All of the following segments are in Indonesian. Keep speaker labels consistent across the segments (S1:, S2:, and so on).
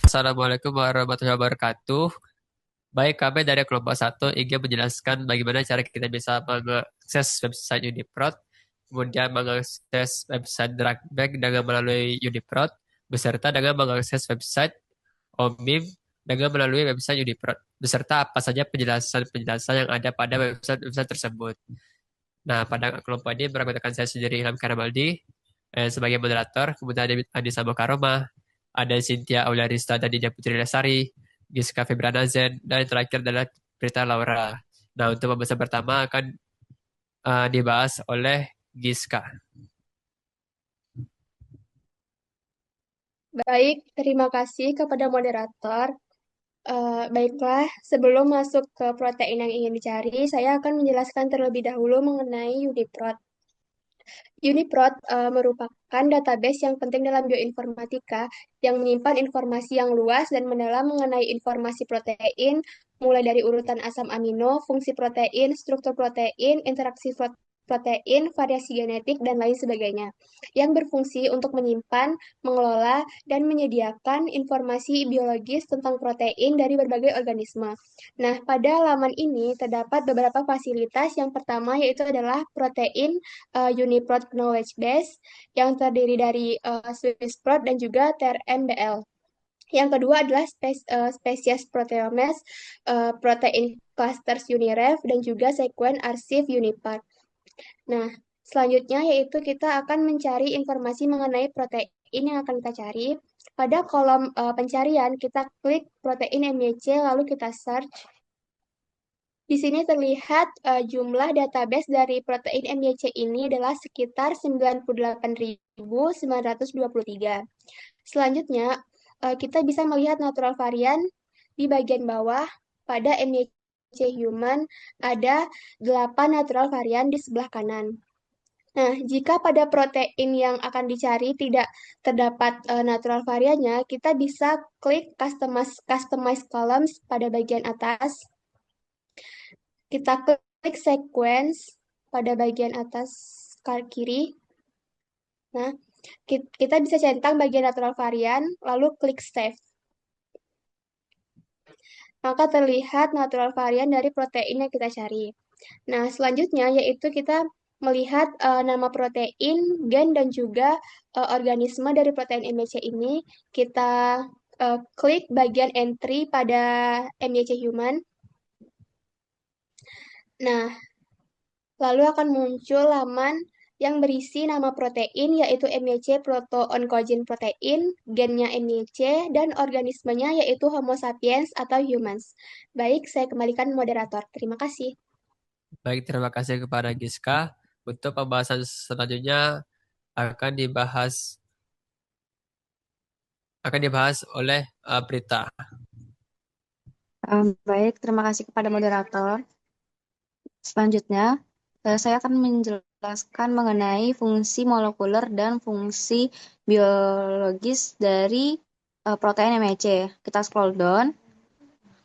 S1: Assalamualaikum warahmatullahi wabarakatuh. Baik, kami dari kelompok satu ingin menjelaskan bagaimana cara kita bisa mengakses website Uniprot, kemudian mengakses website Dragbank dengan melalui Uniprot, beserta dengan mengakses website OMIM dengan melalui website Uniprot, beserta apa saja penjelasan-penjelasan yang ada pada website-website tersebut. Nah, pada kelompok ini beranggotakan saya sendiri Ilham Karamaldi sebagai moderator, kemudian ada Anissa Mokaroma, ada Cynthia Aularista dan Dinda Putri Lesari, Giska Febrana Zen, dan yang terakhir adalah Prita Laura. Nah, untuk pembahasan pertama akan dibahas oleh Giska.
S2: Baik, terima kasih kepada moderator. Baiklah, sebelum masuk ke protein yang ingin dicari, saya akan menjelaskan terlebih dahulu mengenai UniProt. UniProt merupakan database yang penting dalam bioinformatika yang menyimpan informasi yang luas dan mendalam mengenai informasi protein, mulai dari urutan asam amino, fungsi protein, struktur protein, interaksi protein, variasi genetik, dan lain sebagainya, yang berfungsi untuk menyimpan, mengelola, dan menyediakan informasi biologis tentang protein dari berbagai organisme. Nah, pada laman ini terdapat beberapa fasilitas. Yang pertama yaitu adalah protein UniProt Knowledge Base yang terdiri dari SwissProt dan juga TRMBL. Yang kedua adalah spesies proteomes, protein clusters UniRef, dan juga sequence archive UniPart. Nah, selanjutnya yaitu kita akan mencari informasi mengenai protein yang akan kita cari. Pada kolom pencarian, kita klik protein MYC, lalu kita search. Di sini terlihat jumlah database dari protein MYC ini adalah sekitar 98.923. Selanjutnya, kita bisa melihat natural varian di bagian bawah. Pada MYC human ada 8 natural varian di sebelah kanan. Nah, jika pada protein yang akan dicari tidak terdapat natural variannya, kita bisa klik customize columns pada bagian atas. Kita klik sequence pada bagian atas kiri. Nah, kita bisa centang bagian natural varian, lalu klik save. Maka terlihat natural varian dari protein yang kita cari. Nah, selanjutnya yaitu kita melihat nama protein, gen, dan juga organisme dari protein MYC ini. Kita klik bagian entry pada MYC human. Nah, lalu akan muncul laman yang berisi nama protein, yaitu MYC proto-oncogene protein, gennya MYC, dan organismenya yaitu Homo sapiens atau humans. Baik, saya kembalikan moderator. Terima kasih.
S1: Baik, terima kasih kepada Giska. Untuk pembahasan selanjutnya akan dibahas oleh Prita.
S3: Baik, terima kasih kepada moderator. Selanjutnya, saya akan menjelaskan mengenai fungsi molekuler dan fungsi biologis dari protein MHC. Kita scroll down.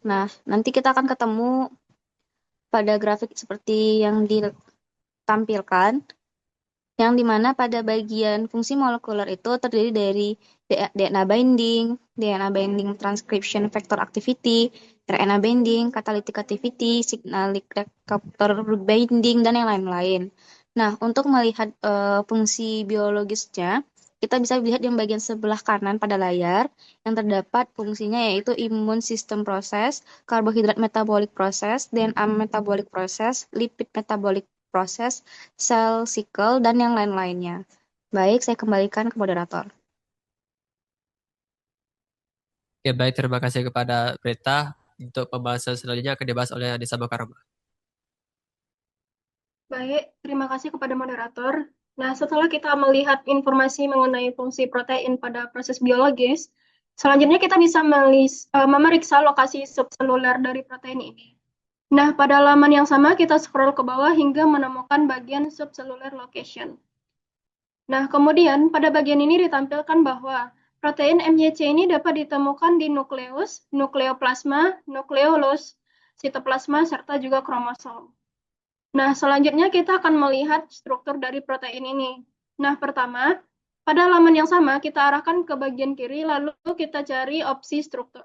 S3: Nah, nanti kita akan ketemu pada grafik seperti yang ditampilkan, yang dimana pada bagian fungsi molekuler itu terdiri dari DNA binding, DNA binding transcription factor activity, RNA binding, catalytic activity, signalic receptor binding, dan yang lain-lain. Nah, untuk melihat fungsi biologisnya, kita bisa lihat yang bagian sebelah kanan pada layar, yang terdapat fungsinya yaitu immune system process, karbohidrat metabolic process, DNA metabolic process, lipid metabolic process, cell cycle, dan yang lain-lainnya. Baik, saya kembalikan ke moderator.
S1: Ya, baik, terima kasih kepada Prita. Untuk pembahasan selanjutnya akan dibahas oleh Anissa Mokaroma.
S4: Baik, terima kasih kepada moderator. Nah, setelah kita melihat informasi mengenai fungsi protein pada proses biologis, selanjutnya kita bisa memeriksa lokasi subseluler dari protein ini. Nah, pada laman yang sama kita scroll ke bawah hingga menemukan bagian subcellular location. Nah, kemudian pada bagian ini ditampilkan bahwa protein MYC ini dapat ditemukan di nukleus, nukleoplasma, nukleolus, sitoplasma, serta juga kromosom. Nah, selanjutnya kita akan melihat struktur dari protein ini. Nah, pertama, Pada halaman yang sama, kita arahkan ke bagian kiri, lalu kita cari opsi struktur.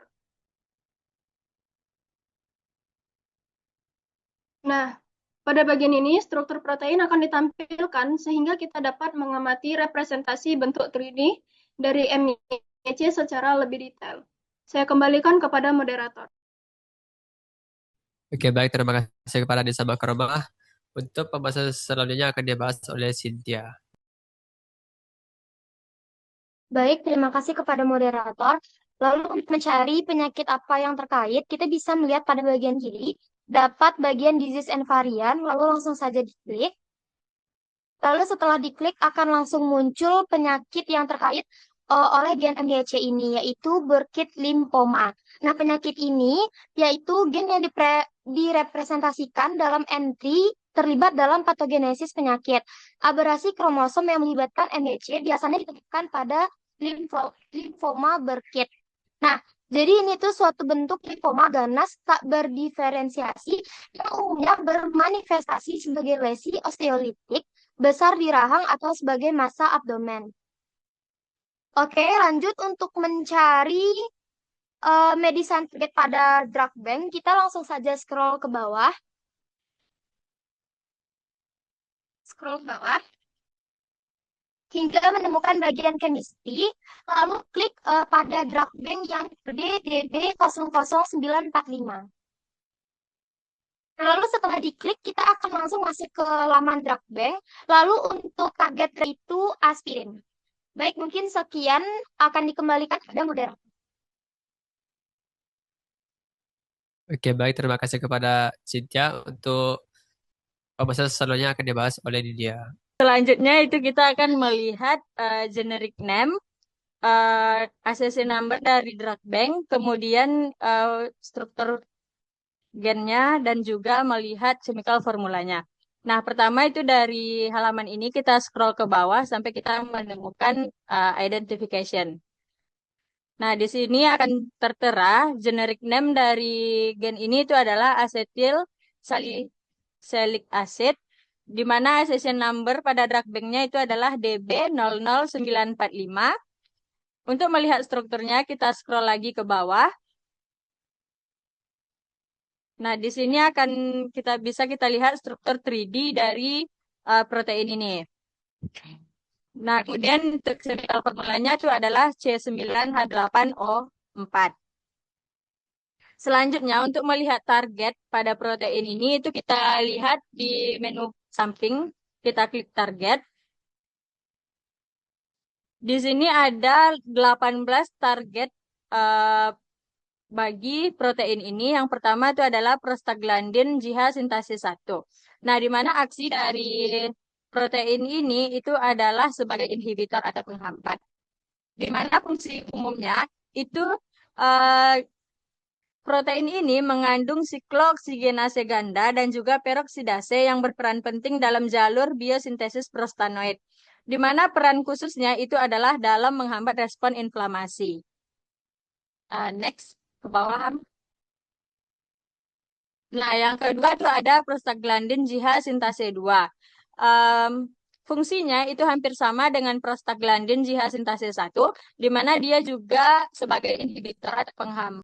S4: Nah, pada bagian ini, struktur protein akan ditampilkan sehingga kita dapat mengamati representasi bentuk 3D dari MEC secara lebih detail. Saya kembalikan kepada moderator.
S1: Oke, baik. Terima kasih kepada Nisa Makaromah. Untuk pembahasan selanjutnya akan dibahas oleh Cynthia.
S5: Baik, terima kasih kepada moderator. Lalu untuk mencari penyakit apa yang terkait, kita bisa melihat pada bagian kiri, dapat bagian disease and variant, lalu langsung saja diklik. Lalu setelah diklik akan langsung muncul penyakit yang terkait oleh gen MDHC ini, yaitu Burkitt lymphoma. Nah, penyakit ini yaitu gen yang direpresentasikan dalam entry terlibat dalam patogenesis penyakit. Aberasi kromosom yang melibatkan MDHC biasanya ditemukan pada limfoma Burkitt. Nah, jadi ini tuh suatu bentuk limfoma ganas tak berdiferensiasi yang umumnya bermanifestasi sebagai lesi osteolitik besar di rahang atau sebagai massa abdomen. Oke, lanjut untuk mencari medicine target pada drug bank, kita langsung saja scroll ke bawah. Scroll ke bawah. Hingga menemukan bagian chemistry, lalu klik pada drug bank yang DB00945. Lalu setelah diklik, kita akan langsung masuk ke laman drug bank. Lalu untuk target itu aspirin. Baik, mungkin sekian akan dikembalikan kepada moderator.
S1: Oke, baik. Terima kasih kepada Cynthia. Untuk pembahasan selanjutnya akan dibahas oleh Lydia.
S6: Selanjutnya itu kita akan melihat generic name, ACC number dari drug bank, kemudian struktur gennya, dan juga melihat chemical formulanya. Nah, pertama itu dari halaman ini kita scroll ke bawah sampai kita menemukan identification. Nah, di sini akan tertera generic name dari gen ini itu adalah acetyl salicylic acid, di mana accession number pada drug bank-nya itu adalah DB00945. Untuk melihat strukturnya, kita scroll lagi ke bawah. Nah, di sini akan kita lihat struktur 3D dari protein ini. Nah, kemudian untuk chemical formulanya itu adalah C9H8O4. Selanjutnya, untuk melihat target pada protein ini, itu kita lihat di menu samping, kita klik target. Di sini ada 18 target bagi protein ini. Yang pertama itu adalah prostaglandin JH sintase 1. Nah, di mana aksi dari protein ini itu adalah sebagai inhibitor atau penghambat. Di mana fungsi umumnya itu protein ini mengandung siklooksigenase ganda dan juga peroksidase yang berperan penting dalam jalur biosintesis prostanoid, di mana peran khususnya itu adalah dalam menghambat respon inflamasi. Next, ke bawah. Nah, yang kedua itu ada prostaglandin JH sintase 2. Fungsinya itu hampir sama dengan prostaglandin JH sintase 1, di mana dia juga sebagai inhibitor atau penghambat